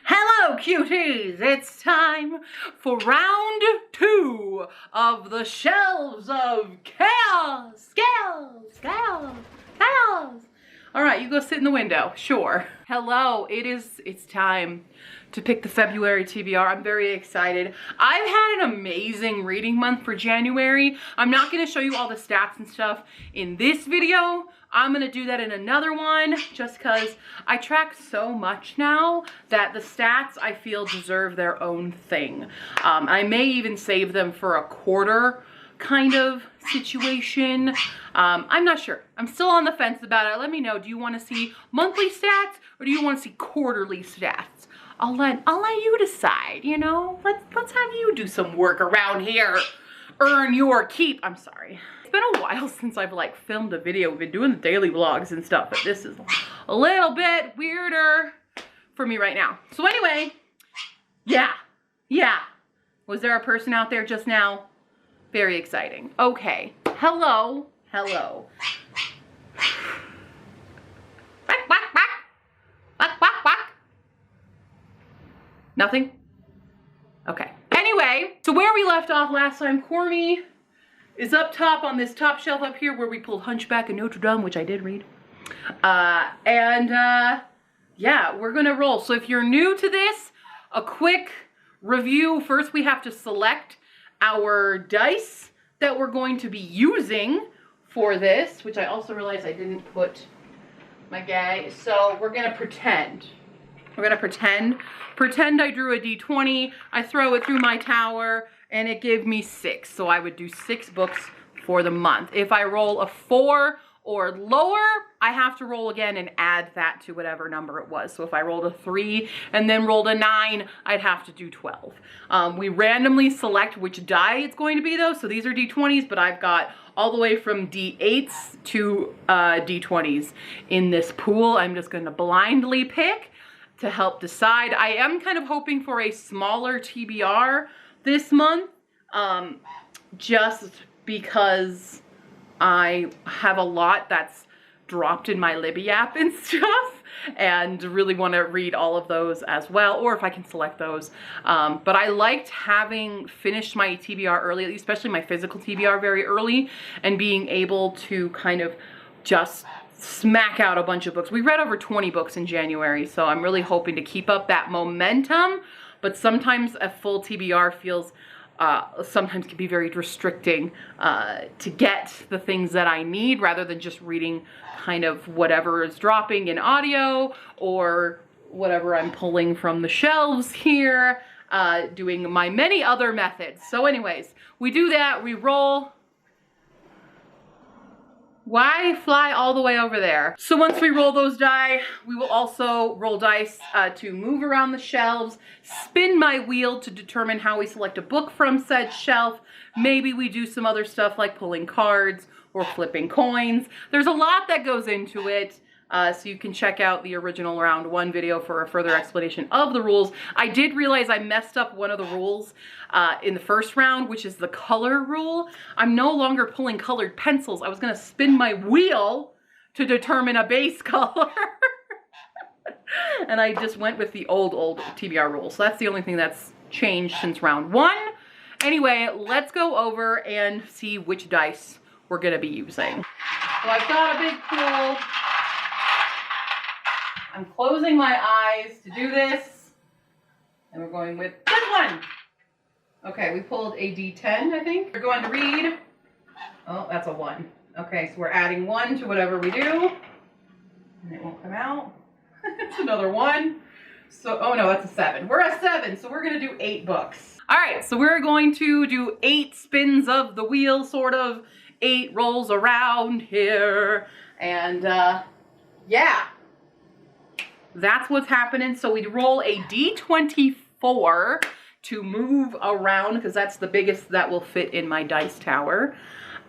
Hello, cuties! It's time for round 2 of the Shelves of Chaos! Chaos! All right, you go sit in the window, sure. Hello, it's time to pick the February TBR. I'm very excited. I've had an amazing reading month for January. I'm not gonna show you all the stats and stuff in this video. I'm gonna do that in another one just because I track so much now that the stats I feel deserve their own thing. I may even save them for a quarter kind of situation. I'm not sure. I'm still on the fence about it. Let me know. Do you want to see monthly stats or do you want to see quarterly stats? I'll let you decide, you know? Let's have you do some work around here. Earn your keep. I'm sorry. It's been a while since I've like filmed a video. We've been doing the daily vlogs and stuff, but this is a little bit weirder for me right now. So anyway, yeah. Was there a person out there just now? Very exciting. Okay. Hello. Quack, quack. Nothing? Okay. Anyway, so where we left off last time, Cormy is up top on this top shelf up here where we pulled Hunchback of Notre Dame, which I did read. Yeah, we're gonna roll. So if you're new to this, a quick review. First, we have to select our dice that we're going to be using for this, which I also realized I didn't put my guy. So we're gonna pretend. We're gonna pretend I drew a D20. I throw it through my tower and it gave me 6. So I would do 6 books for the month. If I roll a 4 or lower, I have to roll again and add that to whatever number it was. So if I rolled a 3 and then rolled a 9, I'd have to do 12. We randomly select which die it's going to be though. So these are D20s, but I've got all the way from D8s to D20s in this pool. I'm just gonna blindly pick to help decide. I am kind of hoping for a smaller TBR this month, just because I have a lot that's dropped in my Libby app and stuff and really want to read all of those as well, or if I can select those. But I liked having finished my TBR early, especially my physical TBR very early, and being able to kind of just smack out a bunch of books. We read over 20 books in January, so I'm really hoping to keep up that momentum, but sometimes a full TBR feels sometimes can be very restricting to get the things that I need rather than just reading kind of whatever is dropping in audio or whatever I'm pulling from the shelves here, doing my many other methods. So anyways, we do that, we roll. Why fly all the way over there? So once we roll those die, we will also roll dice to move around the shelves, spin my wheel to determine how we select a book from said shelf. Maybe we do some other stuff like pulling cards or flipping coins. There's a lot that goes into it. So you can check out the original round 1 video for a further explanation of the rules. I did realize I messed up one of the rules in the first round, which is the color rule. I'm no longer pulling colored pencils. I was gonna spin my wheel to determine a base color. And I just went with the old TBR rule. So that's the only thing that's changed since round 1. Anyway, let's go over and see which dice we're gonna be using. So I've got a big pool. I'm closing my eyes to do this, and we're going with this one. Okay, we pulled a D10, I think. We're going to read. Oh, that's a 1. Okay, so we're adding 1 to whatever we do, and it won't come out. It's another 1. So, oh no, that's a 7. We're a 7, so we're gonna do 8 books. All right, so we're going to do 8 spins of the wheel, sort of 8 rolls around here, and yeah. That's what's happening. So we roll a D24 to move around because that's the biggest that will fit in my dice tower.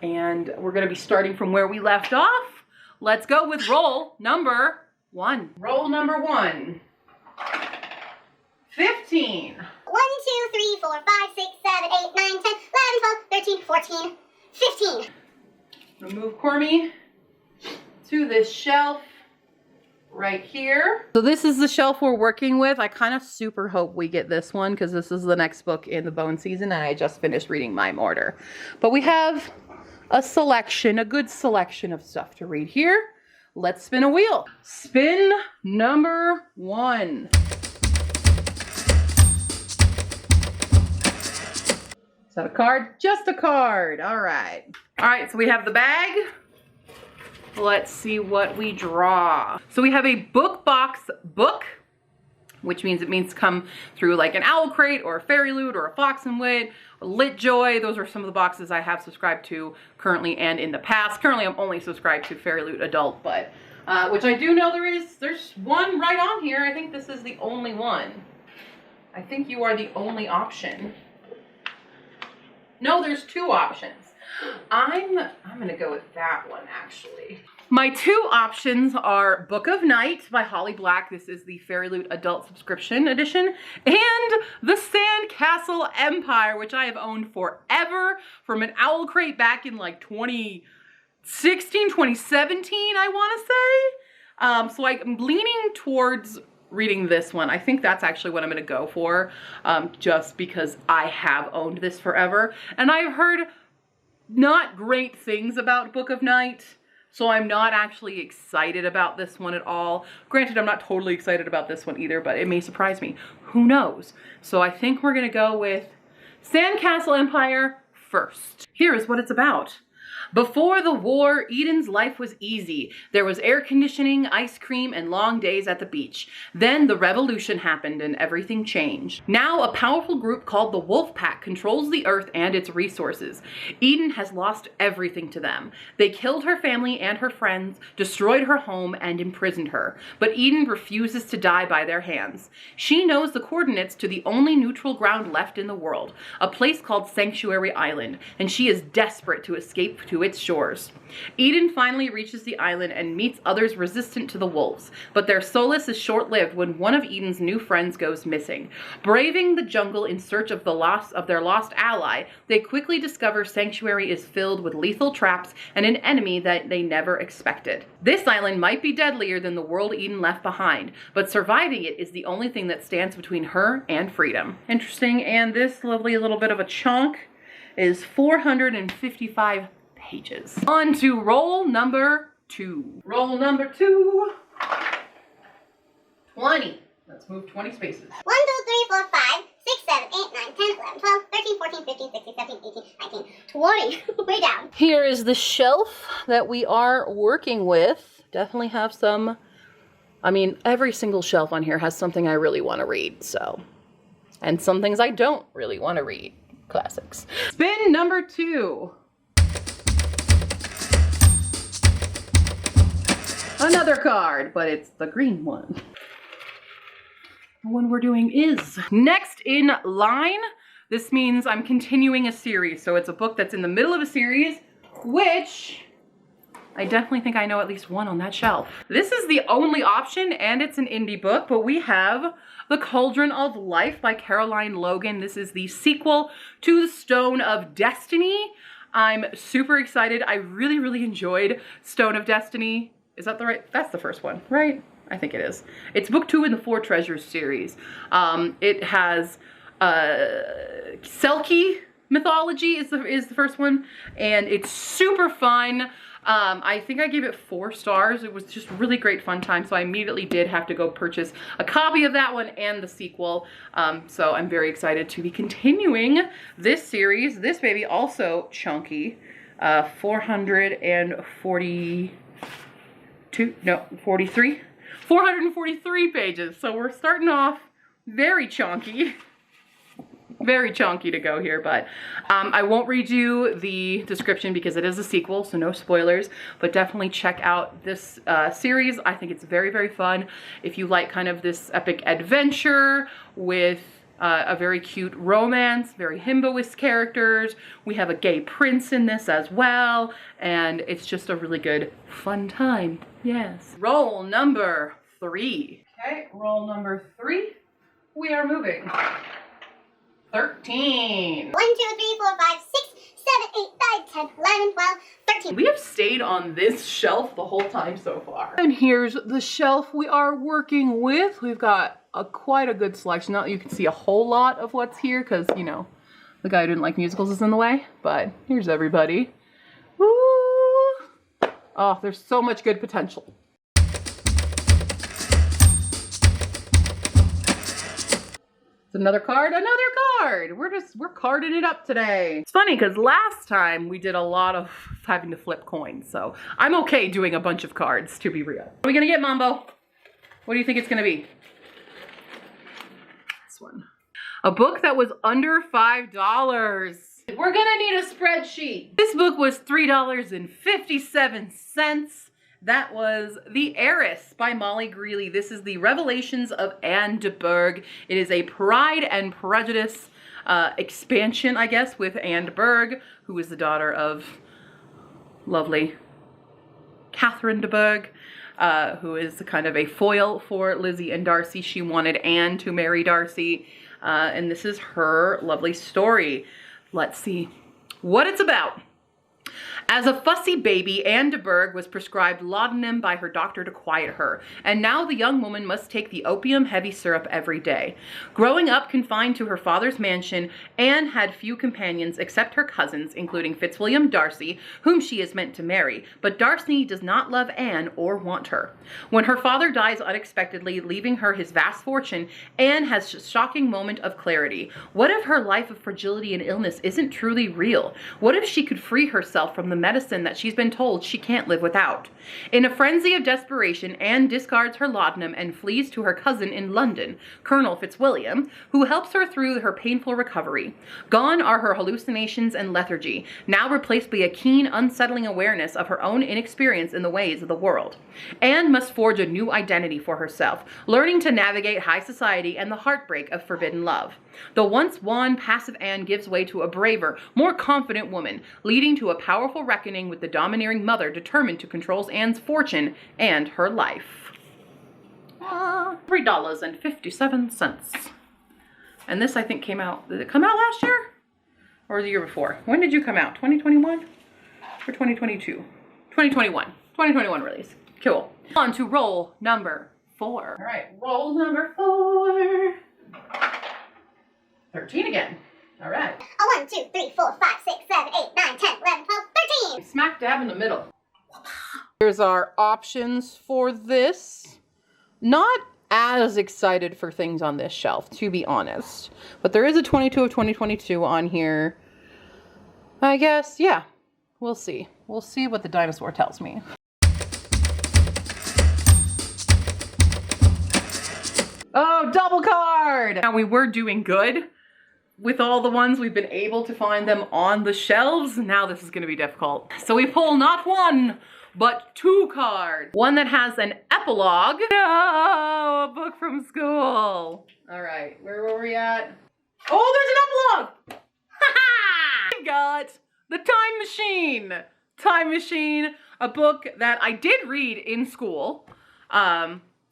And we're going to be starting from where we left off. Let's go with roll number 1. Roll number 1. 15. 1, 2, 3, 4, 5, 6, 7, 8, 9, 10, 11, 12, 13, 14, 15. Remove Cormy to this shelf right here. So this is the shelf we're working with. I kind of super hope we get this one because this is the next book in the Bone season and I just finished reading Mime Order. But we have a selection, a good selection of stuff to read here. Let's spin a wheel. Spin number 1. Is that a card? Just a card. All right. All right, so we have the bag. Let's see what we draw. So we have a book box book, which means it means come through like an owl crate or a fairy loot or a fox and wit, a lit joy. Those are some of the boxes I have subscribed to currently and in the past. Currently I'm only subscribed to fairy loot adult, but which I do know there's one right on here. I think this is the only one. I think you are the only option. No, there's 2 options. I'm gonna go with that one actually. My 2 options are Book of Night by Holly Black. This is the Fairy Loot Adult Subscription Edition. And The Sandcastle Empire, which I have owned forever from an owl crate back in like 2016, 2017, I wanna say. So I'm leaning towards reading this one. I think that's actually what I'm gonna go for, just because I have owned this forever. And I've heard not great things about Book of Night, so I'm not actually excited about this one at all. Granted, I'm not totally excited about this one either, but it may surprise me. Who knows? So I think we're gonna go with Sandcastle Empire first. Here is what it's about. Before the war, Eden's life was easy. There was air conditioning, ice cream, and long days at the beach. Then the revolution happened and everything changed. Now a powerful group called the Wolf Pack controls the earth and its resources. Eden has lost everything to them. They killed her family and her friends, destroyed her home, and imprisoned her. But Eden refuses to die by their hands. She knows the coordinates to the only neutral ground left in the world, a place called Sanctuary Island, and she is desperate to escape to its shores. Eden finally reaches the island and meets others resistant to the wolves, but their solace is short-lived when one of Eden's new friends goes missing. Braving the jungle in search of their lost ally, they quickly discover Sanctuary is filled with lethal traps and an enemy that they never expected. This island might be deadlier than the world Eden left behind, but surviving it is the only thing that stands between her and freedom. Interesting, and this lovely little bit of a chunk is 455 pages. On to roll number 2. Roll number 2. 20. Let's move 20 spaces. 1, 2, 3, 4, 5, 6, 7, 8, 9, 10, 11, 12, 13, 14, 15, 16, 17, 18, 19, 20. Way down. Here is the shelf that we are working with. Definitely have some, I mean, every single shelf on here has something I really want to read, so. And some things I don't really want to read. Classics. Spin number 2. Another card, but it's the green one. The one we're doing is next in line. This means I'm continuing a series. So it's a book that's in the middle of a series, which I definitely think I know at least one on that shelf. This is the only option and it's an indie book, but we have The Cauldron of Life by Caroline Logan. This is the sequel to The Stone of Destiny. I'm super excited. I really, really enjoyed Stone of Destiny. Is that the right? That's the first one, right? I think it is. It's book 2 in the Four Treasures series. It has Selkie mythology is the first one, and it's super fun. I think I gave it 4 stars. It was just really great fun time, so I immediately did have to go purchase a copy of that one and the sequel. So I'm very excited to be continuing this series. This baby also chunky, 443 pages. So we're starting off very chunky. Very chunky to go here, but I won't read you the description because it is a sequel, so no spoilers, but definitely check out this series. I think it's very, very fun. If you like kind of this epic adventure with a very cute romance, very himboist characters. We have a gay prince in this as well, and it's just a really good, fun time. Yes. Roll number 3. Okay, roll number 3. We are moving. 13. 1, 2, 3, 4, 5, 6, 7, 8, 9, 10, 11, 12, 13. We have stayed on this shelf the whole time so far. And here's the shelf we are working with. We've got quite a good selection. Now you can see a whole lot of what's here because, you know, the guy who didn't like musicals is in the way. But here's everybody. Woo! Oh, there's so much good potential. Another card, we're carding it up today. It's funny because last time we did a lot of having to flip coins, so I'm okay doing a bunch of cards, to be real. What are we gonna get, Mambo? What do you think it's gonna be? This one. A book that was under $5. We're gonna need a spreadsheet. This book was $3.57. That was The Heiress by Molly Greeley. This is the Revelations of Anne de Bourgh. It is a Pride and Prejudice expansion, I guess, with Anne de Bourgh, who is the daughter of lovely Catherine de Bourgh, who is kind of a foil for Lizzie and Darcy. She wanted Anne to marry Darcy, and this is her lovely story. Let's see what it's about. As a fussy baby, Anne de Bourgh was prescribed laudanum by her doctor to quiet her, and now the young woman must take the opium-heavy syrup every day. Growing up confined to her father's mansion, Anne had few companions except her cousins, including Fitzwilliam Darcy, whom she is meant to marry, but Darcy does not love Anne or want her. When her father dies unexpectedly, leaving her his vast fortune, Anne has a shocking moment of clarity. What if her life of fragility and illness isn't truly real? What if she could free herself from the medicine that she's been told she can't live without? In a frenzy of desperation, Anne discards her laudanum and flees to her cousin in London, Colonel Fitzwilliam, who helps her through her painful recovery. Gone are her hallucinations and lethargy, now replaced by a keen, unsettling awareness of her own inexperience in the ways of the world. Anne must forge a new identity for herself, learning to navigate high society and the heartbreak of forbidden love. The once wan, passive Anne gives way to a braver, more confident woman, leading to a powerful reckoning with the domineering mother determined to control Anne's fortune and her life. $3.57. And this, I think, came out, did it come out last year? Or the year before? When did you come out? 2021? Or 2022? 2021. 2021 release. Cool. On to roll number 4. All right, roll number 4. 13 again. All right. 1, 2, 3, 4, 5, 6, 7, 8, 9, 10, 11, 12, 13. Smack dab in the middle. Here's our options for this. Not as excited for things on this shelf, to be honest. But there is a 22 of 2022 on here. I guess, yeah. We'll see. We'll see what the dinosaur tells me. Oh, double card! Now, we were doing good with all the ones. We've been able to find them on the shelves. Now this is going to be difficult. So we pull not 1, but 2 cards. One that has an epilogue. No, a book from school. All right, where were we at? Oh, there's an epilogue! Ha-ha! I got The Time Machine. Time Machine, a book that I did read in school.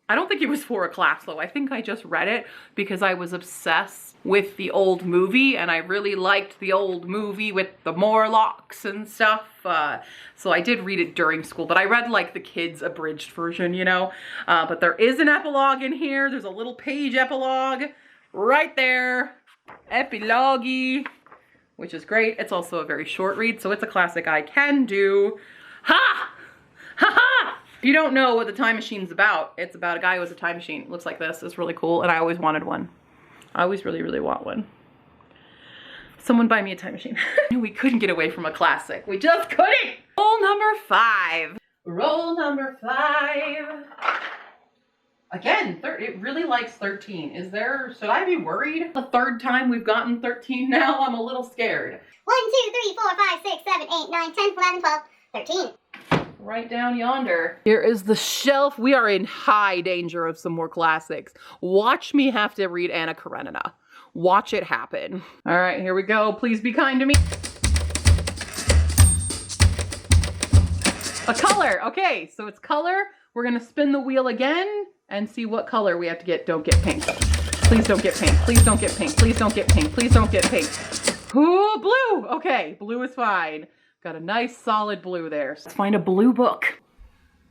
I don't think it was for a class though. I think I just read it because I was obsessed with the old movie and I really liked the old movie with the Morlocks and stuff. So I did read it during school, but I read like the kids' abridged version, you know. But there is an epilogue in here. There's a little page epilogue right there. Epilogue, which is great. It's also a very short read, so it's a classic I can do. Ha! Ha ha! If you don't know what The Time Machine's about, it's about a guy who has a time machine. It looks like this. It's really cool, and I always wanted one. I always really, really want one. Someone buy me a time machine. We couldn't get away from a classic. We just couldn't! Roll number 5. Roll number 5. Again, it really likes 13. Should I be worried? The 3rd time we've gotten 13 now, I'm a little scared. 1, 2, 3, 4, 5, 6, 7, 8, 9, 10, 11, 12, 13. Right down yonder. Here is the shelf. We are in high danger of some more classics. Watch me have to read Anna Karenina. Watch it happen. All right, here we go. Please be kind to me. A color. Okay, so it's color. We're gonna spin the wheel again and see what color we have to get. Don't get pink. Please don't get pink. Please don't get pink. Please don't get pink. Please don't get pink. Ooh, blue. Okay, blue is fine. Got a nice solid blue there. So let's find a blue book.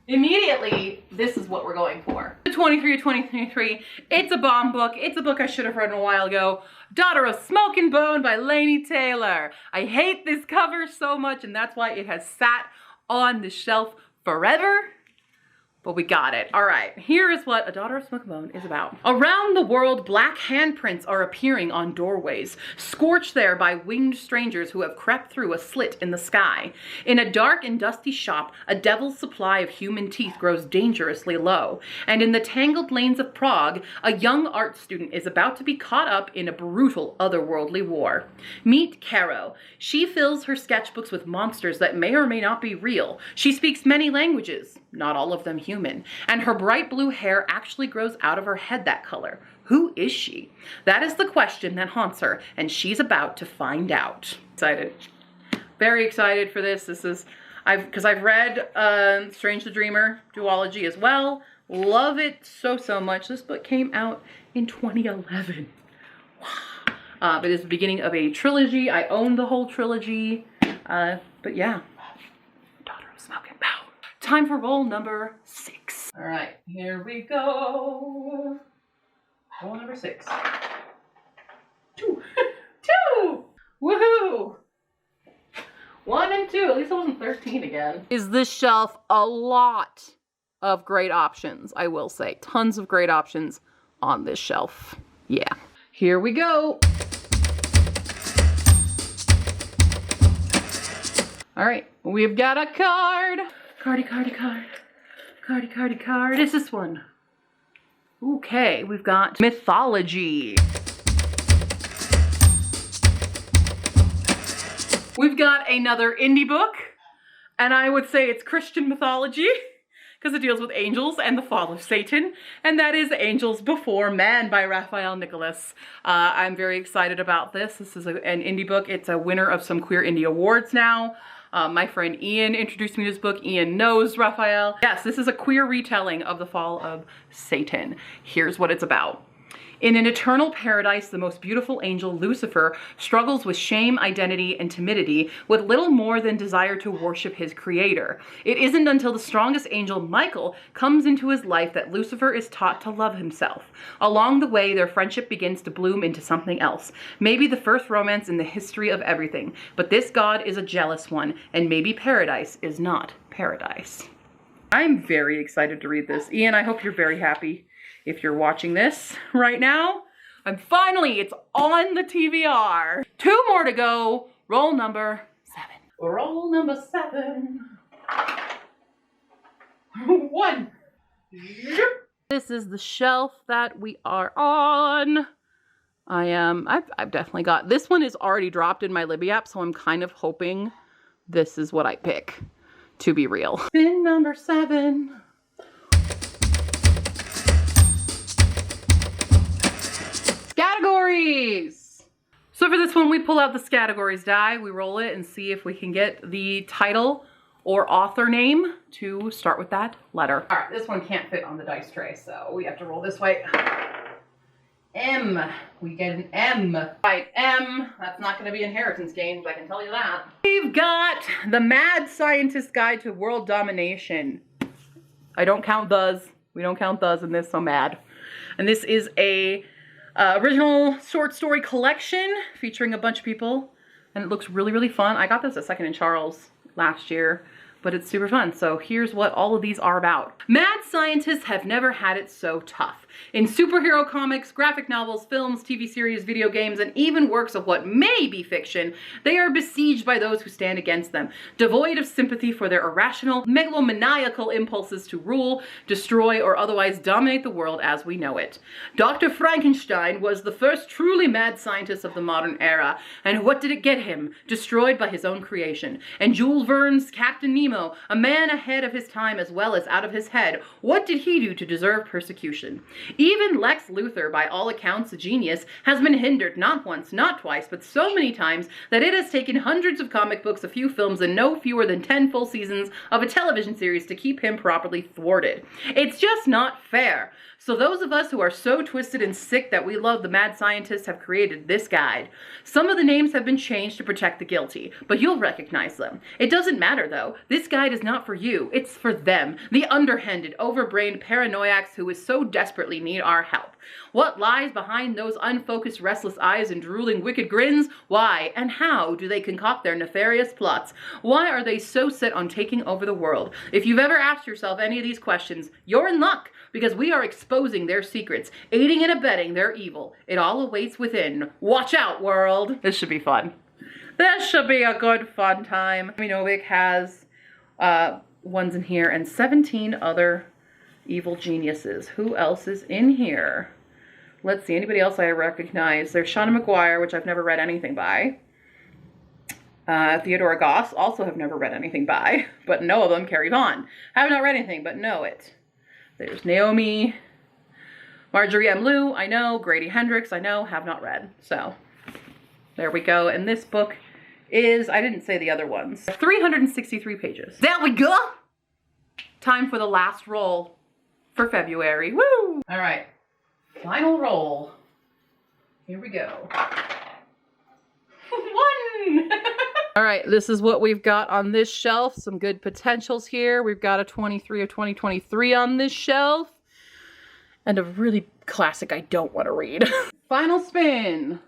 Immediately, this is what we're going for. 23 of 2023. It's a bomb book. It's a book I should have read a while ago. Daughter of Smoke and Bone by Laini Taylor. I hate this cover so much, and that's why it has sat on the shelf forever. But we got it. All right, here is what A Daughter of Smoke and Bone is about. Around the world, black handprints are appearing on doorways, scorched there by winged strangers who have crept through a slit in the sky. In a dark and dusty shop, a devil's supply of human teeth grows dangerously low. And in the tangled lanes of Prague, a young art student is about to be caught up in a brutal otherworldly war. Meet Caro. She fills her sketchbooks with monsters that may or may not be real. She speaks many languages, not all of them human. And her bright blue hair actually grows out of her head that color. Who is she? That is the question that haunts her, and she's about to find out. Excited. Very excited for this. This is, because I've read Strange the Dreamer duology as well. Love it so much. This book came out in 2011. Wow. It is the beginning of a trilogy. I own the whole trilogy. But yeah, Daughter of Smoke and Bone. Time for roll number 6. All right, here we go. Roll number 6. 2. 2! Woohoo! 1 and 2. At least it wasn't 13 again. Is this shelf a lot of great options, I will say. Tons of great options on this shelf. Yeah. Here we go. All right, we've got a card. Cardy. It's this one. Okay, we've got mythology. We've got another indie book, and I would say it's Christian mythology because it deals with angels and the fall of Satan, and that is Angels Before Man by Raphael Nicholas. I'm very excited about this. This is an indie book. It's a winner of some Queer Indie Awards now. My friend Ian introduced me to this book. Ian knows Raphael. Yes, this is a queer retelling of the fall of Satan. Here's what it's about. In an eternal paradise, the most beautiful angel, Lucifer, struggles with shame, identity, and timidity, with little more than desire to worship his creator. It isn't until the strongest angel, Michael, comes into his life that Lucifer is taught to love himself. Along the way, their friendship begins to bloom into something else. Maybe the first romance in the history of everything. But this god is a jealous one, and maybe paradise is not paradise. I'm very excited to read this. Ian, I hope you're very happy. If you're watching this right now, it's on the TBR. 2 more to go. Roll number 7. Roll number 7. 1. This is the shelf that we are on. I've definitely got, this one is already dropped in my Libby app, so I'm kind of hoping this is what I pick, to be real. Bin number 7. Categories! So for this one, we pull out the categories die, we roll it and see if we can get the title or author name to start with that letter. All right, this one can't fit on the dice tray, so we have to roll this way. M. We get an M. Right, M. That's not going to be inheritance games, I can tell you that. We've got The Mad Scientist Guide to World Domination. I don't count thes. We don't count thes in this, so mad. And this is a original short story collection featuring a bunch of people, and it looks really fun. I got this at Second and Charles last year, but it's super fun. So here's what all of these are about. Mad scientists have never had it so tough. In superhero comics, graphic novels, films, TV series, video games, and even works of what may be fiction, they are besieged by those who stand against them, devoid of sympathy for their irrational, megalomaniacal impulses to rule, destroy, or otherwise dominate the world as we know it. Dr. Frankenstein was the first truly mad scientist of the modern era, and what did it get him? Destroyed by his own creation. And Jules Verne's Captain Nemo Cosimo, a man ahead of his time as well as out of his head. What did he do to deserve persecution? Even Lex Luthor, by all accounts a genius, has been hindered not once, not twice, but so many times that it has taken hundreds of comic books, a few films, and no fewer than 10 full seasons of a television series to keep him properly thwarted. It's just not fair. So those of us who are so twisted and sick that we love the mad scientists have created this guide. Some of the names have been changed to protect the guilty, but you'll recognize them. It doesn't matter though. This guide is not for you. It's for them, the underhanded, overbrained paranoiacs who so desperately need our help. What lies behind those unfocused, restless eyes and drooling, wicked grins? Why and how do they concoct their nefarious plots? Why are they so set on taking over the world? If you've ever asked yourself any of these questions, you're in luck, because we are exposing their secrets, aiding and abetting their evil. It all awaits within. Watch out, world. This should be fun. This should be a good fun time. Novik has ones in here and 17 other evil geniuses. Who else is in here? Let's see, anybody else I recognize? There's Shauna McGuire, which I've never read anything by. Theodora Goss, also have never read anything by, but know of them. Carrie Vaughn, have not read anything, but know it. There's Naomi. Marjorie M. Liu, I know. Grady Hendrix, I know, have not read. So, there we go. And this book is, I didn't say the other ones, 363 pages. There we go! Time for the last roll for February. Woo! All right, final roll. Here we go. One! All right, this is what we've got on this shelf. Some good potentials here. We've got a 23 of 2023 on this shelf. And a really classic I don't want to read. Final spin.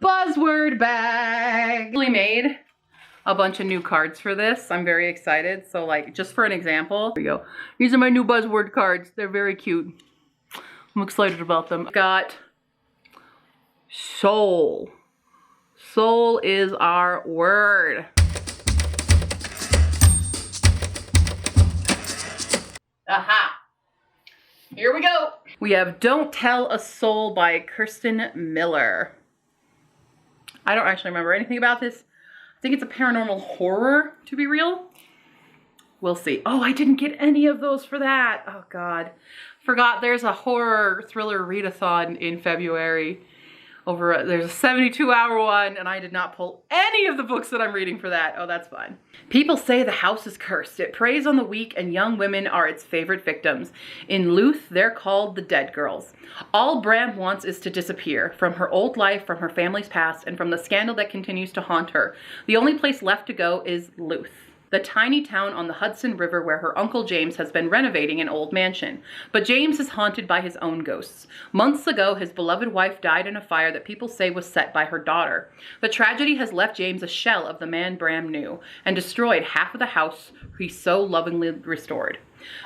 Buzzword bag. We made a bunch of new cards for this. I'm very excited. So like, just for an example, here we go. These are my new buzzword cards. They're very cute. I'm excited about them. Got soul. Soul is our word. Aha. Here we go. We have Don't Tell a Soul by Kirsten Miller. I don't actually remember anything about this. I think it's a paranormal horror, to be real. We'll see. Oh, I didn't get any of those for that. Oh God. Forgot there's a horror thriller readathon in February. There's a 72-hour one, and I did not pull any of the books that I'm reading for that. Oh, that's fine. People say the house is cursed. It preys on the weak, and young women are its favorite victims. In Luth, they're called the Dead Girls. All Bram wants is to disappear, from her old life, from her family's past, and from the scandal that continues to haunt her. The only place left to go is Luth, the tiny town on the Hudson River where her Uncle James has been renovating an old mansion. But James is haunted by his own ghosts. Months ago, his beloved wife died in a fire that people say was set by her daughter. The tragedy has left James a shell of the man Bram knew, and destroyed half of the house he so lovingly restored.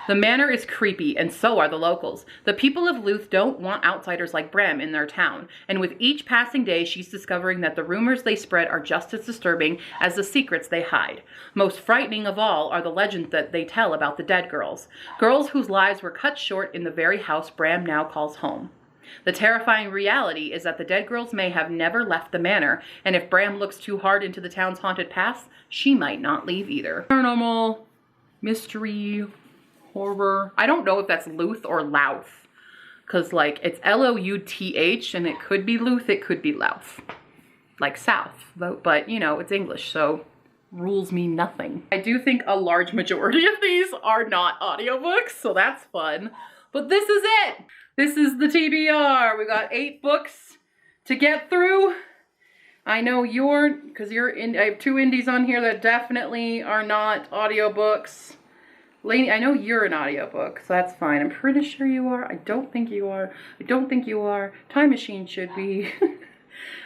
The manor is creepy, and so are the locals. The people of Luth don't want outsiders like Bram in their town, and with each passing day, she's discovering that the rumors they spread are just as disturbing as the secrets they hide. Most frightening of all are the legends that they tell about the dead girls. Girls whose lives were cut short in the very house Bram now calls home. The terrifying reality is that the dead girls may have never left the manor, and if Bram looks too hard into the town's haunted past, she might not leave either. Paranormal, mystery, horror. I don't know if that's Luth or Louth, because like it's L-O-U-T-H, and it could be Luth, it could be Louth, like south, but you know, it's English, so rules mean nothing. I do think a large majority of these are not audiobooks, so that's fun, but this is it. This is the TBR. We got 8 books to get through. I know I have 2 indies on here that definitely are not audiobooks. Lainey, I know you're an audiobook, so that's fine. I'm pretty sure you are. I don't think you are. I don't think you are. Time Machine should be.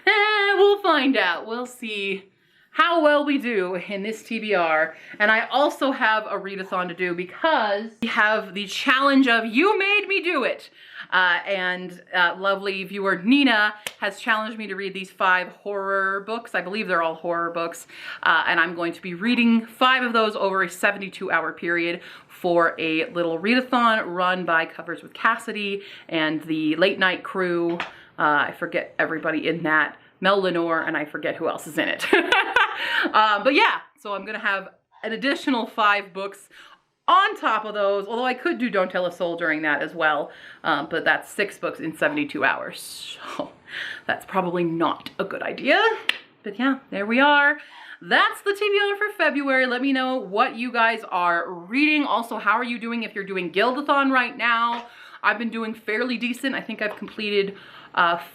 We'll find out. We'll see how well we do in this TBR. And I also have a readathon to do because we have the challenge of You Made Me Do It. Lovely viewer Nina has challenged me to read these 5 horror books. I believe they're all horror books. And I'm going to be reading 5 of those over a 72-hour period for a little readathon run by Covers with Cassidy and the late night crew. I forget everybody in that. Mel Lenore, and I forget who else is in it. But yeah, so I'm gonna have an additional 5 books on top of those, although I could do Don't Tell a Soul during that as well, but that's 6 books in 72 hours, so that's probably not a good idea. But yeah, there we are. That's the TBR for February. Let me know what you guys are reading. Also, how are you doing if you're doing Guildathon right now? I've been doing fairly decent. I think I've completed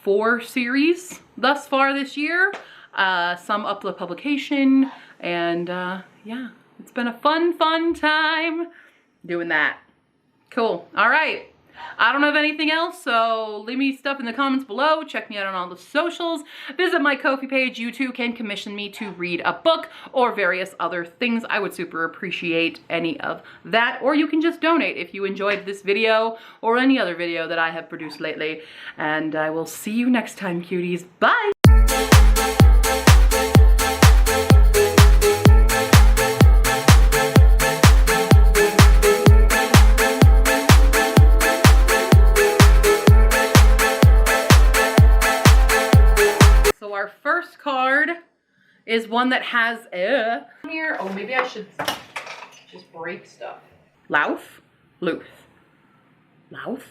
4 series thus far this year. Some up the publication, and yeah, it's been a fun time doing that. Cool. All right. I don't have anything else, so leave me stuff in the comments below. Check me out on all the socials. Visit my Ko-fi page. You too can commission me to read a book or various other things. I would super appreciate any of that. Or you can just donate if you enjoyed this video or any other video that I have produced lately. And I will see you next time, cuties. Bye! Our first card is one that has here. Oh, maybe I should just break stuff. Lauf? Luth. Lauf?